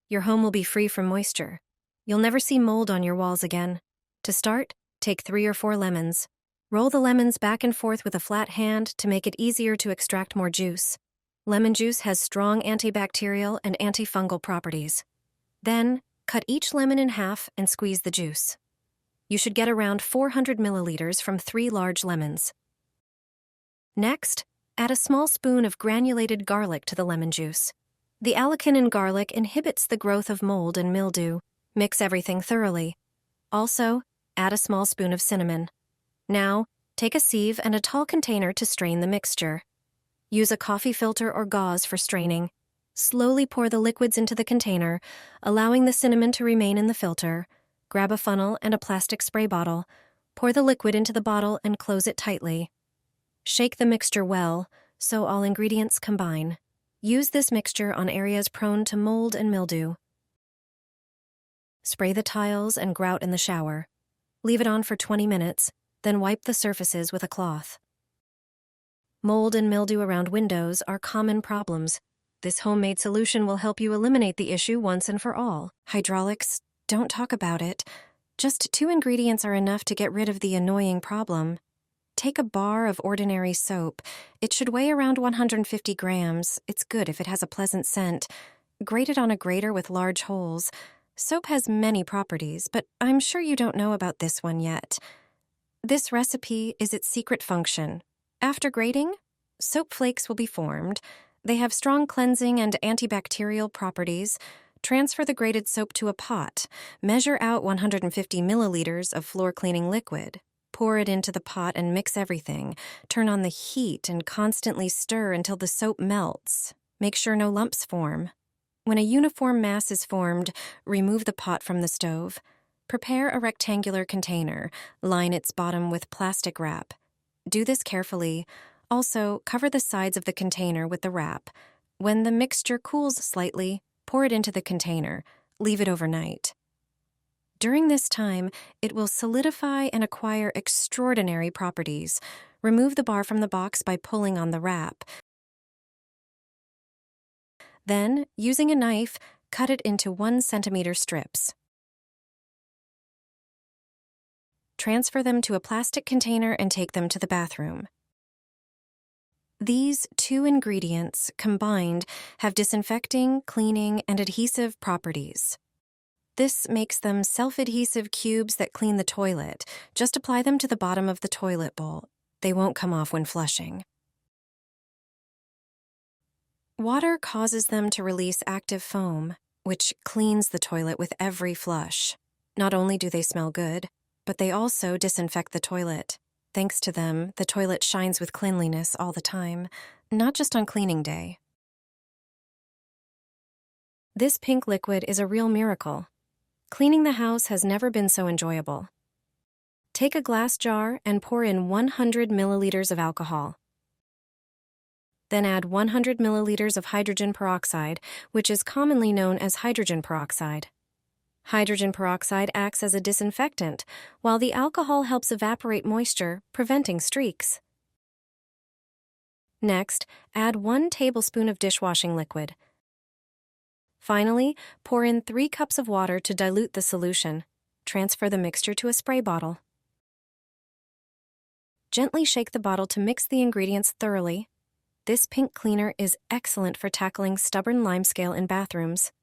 Your home will be free from moisture. You'll never see mold on your walls again. To start, take 3 or 4 lemons. Roll the lemons back and forth with a flat hand to make it easier to extract more juice. Lemon juice has strong antibacterial and antifungal properties. Then, cut each lemon in half and squeeze the juice. You should get around 400 milliliters from 3 large lemons. Next, add a small spoon of granulated garlic to the lemon juice. The allicin in garlic inhibits the growth of mold and mildew. Mix everything thoroughly. Also, add a small spoon of cinnamon. Now, take a sieve and a tall container to strain the mixture. Use a coffee filter or gauze for straining. Slowly pour the liquids into the container, allowing the cinnamon to remain in the filter. Grab a funnel and a plastic spray bottle. Pour the liquid into the bottle and close it tightly. Shake the mixture well, so all ingredients combine. Use this mixture on areas prone to mold and mildew. Spray the tiles and grout in the shower. Leave it on for 20 minutes, then wipe the surfaces with a cloth. Mold and mildew around windows are common problems. This homemade solution will help you eliminate the issue once and for all. Hydraulics, don't talk about it. Just 2 ingredients are enough to get rid of the annoying problem. Take a bar of ordinary soap. It should weigh around 150 grams. It's good if it has a pleasant scent. Grate it on a grater with large holes. Soap has many properties, but I'm sure you don't know about this one yet. This recipe is its secret function. After grating, soap flakes will be formed. They have strong cleansing and antibacterial properties. Transfer the grated soap to a pot. Measure out 150 milliliters of floor cleaning liquid. Pour it into the pot and mix everything. Turn on the heat and constantly stir until the soap melts. Make sure no lumps form. When a uniform mass is formed, remove the pot from the stove. Prepare a rectangular container. Line its bottom with plastic wrap. Do this carefully. Also, cover the sides of the container with the wrap. When the mixture cools slightly, pour it into the container. Leave it overnight. During this time, it will solidify and acquire extraordinary properties. Remove the bar from the box by pulling on the wrap. Then, using a knife, cut it into 1 centimeter strips. Transfer them to a plastic container and take them to the bathroom. These 2 ingredients, combined, have disinfecting, cleaning, and adhesive properties. This makes them self-adhesive cubes that clean the toilet. Just apply them to the bottom of the toilet bowl. They won't come off when flushing. Water causes them to release active foam, which cleans the toilet with every flush. Not only do they smell good, but they also disinfect the toilet. Thanks to them, the toilet shines with cleanliness all the time, not just on cleaning day. This pink liquid is a real miracle. Cleaning the house has never been so enjoyable. Take a glass jar and pour in 100 milliliters of alcohol. Then add 100 milliliters of hydrogen peroxide, which is commonly known as hydrogen peroxide. Hydrogen peroxide acts as a disinfectant, while the alcohol helps evaporate moisture, preventing streaks. Next, add 1 tablespoon of dishwashing liquid. Finally, pour in 3 cups of water to dilute the solution. Transfer the mixture to a spray bottle. Gently shake the bottle to mix the ingredients thoroughly. This pink cleaner is excellent for tackling stubborn limescale in bathrooms.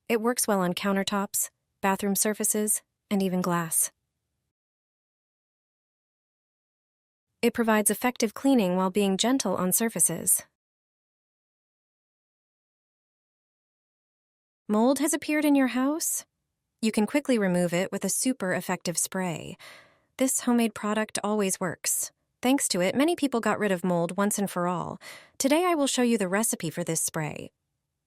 It works well on countertops, bathroom surfaces, and even glass. It provides effective cleaning while being gentle on surfaces. Mold has appeared in your house? You can quickly remove it with a super effective spray. This homemade product always works. Thanks to it, many people got rid of mold once and for all. Today I will show you the recipe for this spray.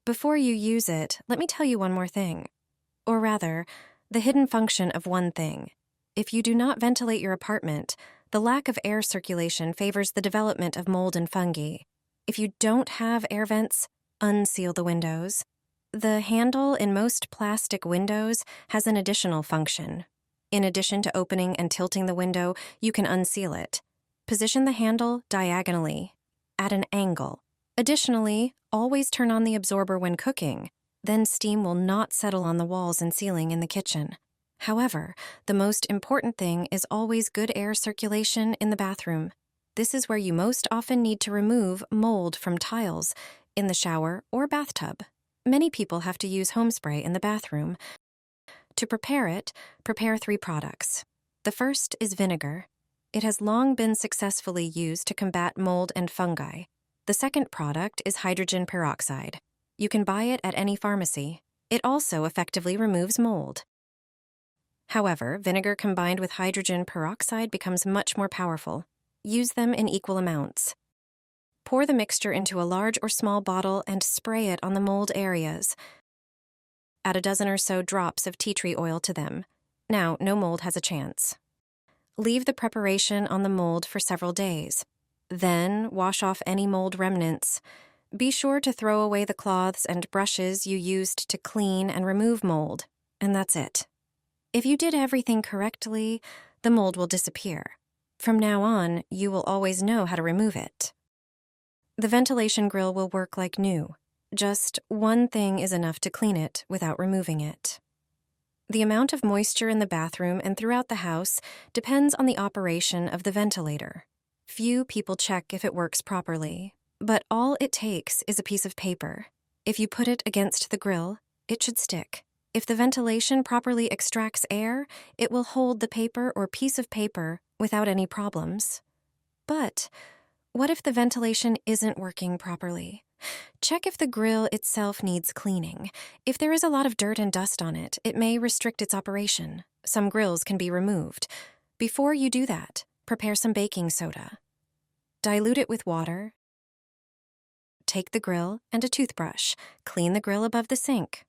Before you use it, let me tell you one more thing. Or rather, the hidden function of one thing. If you do not ventilate your apartment, the lack of air circulation favors the development of mold and fungi. If you don't have air vents, unseal the windows. The handle in most plastic windows has an additional function. In addition to opening and tilting the window, you can unseal it. Position the handle diagonally, at an angle. Additionally, always turn on the absorber when cooking. Then steam will not settle on the walls and ceiling in the kitchen. However, the most important thing is always good air circulation in the bathroom. This is where you most often need to remove mold from tiles in the shower or bathtub. Many people have to use home spray in the bathroom. To prepare it, prepare 3 products. The first is vinegar. It has long been successfully used to combat mold and fungi. The second product is hydrogen peroxide. You can buy it at any pharmacy. It also effectively removes mold. However, vinegar combined with hydrogen peroxide becomes much more powerful. Use them in equal amounts. Pour the mixture into a large or small bottle and spray it on the mold areas. Add a dozen or so drops of tea tree oil to them. Now, no mold has a chance. Leave the preparation on the mold for several days. Then, wash off any mold remnants. Be sure to throw away the cloths and brushes you used to clean and remove mold, and that's it. If you did everything correctly, the mold will disappear. From now on, you will always know how to remove it. The ventilation grill will work like new. Just one thing is enough to clean it without removing it. The amount of moisture in the bathroom and throughout the house depends on the operation of the ventilator. Few people check if it works properly, but all it takes is a piece of paper. If you put it against the grill, it should stick. If the ventilation properly extracts air, it will hold the paper or piece of paper without any problems. But what if the ventilation isn't working properly? Check if the grill itself needs cleaning. If there is a lot of dirt and dust on it, it may restrict its operation. Some grills can be removed. Before you do that, prepare some baking soda. Dilute it with water. Take the grill and a toothbrush. Clean the grill above the sink.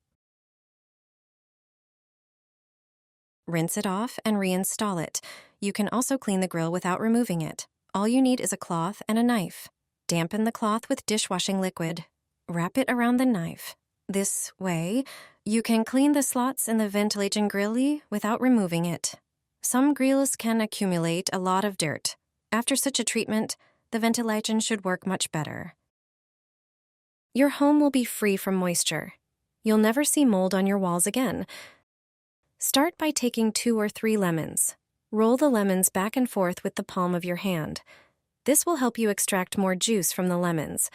Rinse it off and reinstall it. You can also clean the grill without removing it. All you need is a cloth and a knife. Dampen the cloth with dishwashing liquid. Wrap it around the knife. This way, you can clean the slots in the ventilation grill without removing it. Some grills can accumulate a lot of dirt. After such a treatment, the ventilation should work much better. Your home will be free from moisture. You'll never see mold on your walls again. Start by taking 2 or 3 lemons. Roll the lemons back and forth with the palm of your hand. This will help you extract more juice from the lemons.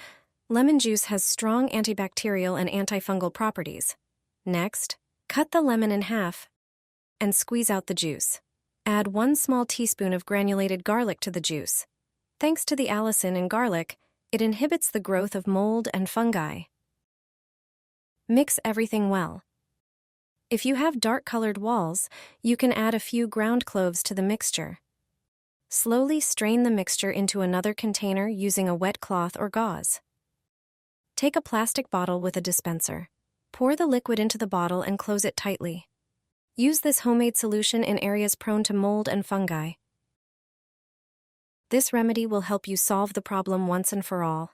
Lemon juice has strong antibacterial and antifungal properties. Next, cut the lemon in half and squeeze out the juice. Add 1 small teaspoon of granulated garlic to the juice. Thanks to the allicin in garlic, it inhibits the growth of mold and fungi. Mix everything well. If you have dark-colored walls, you can add a few ground cloves to the mixture. Slowly strain the mixture into another container using a wet cloth or gauze. Take a plastic bottle with a dispenser. Pour the liquid into the bottle and close it tightly. Use this homemade solution in areas prone to mold and fungi. This remedy will help you solve the problem once and for all.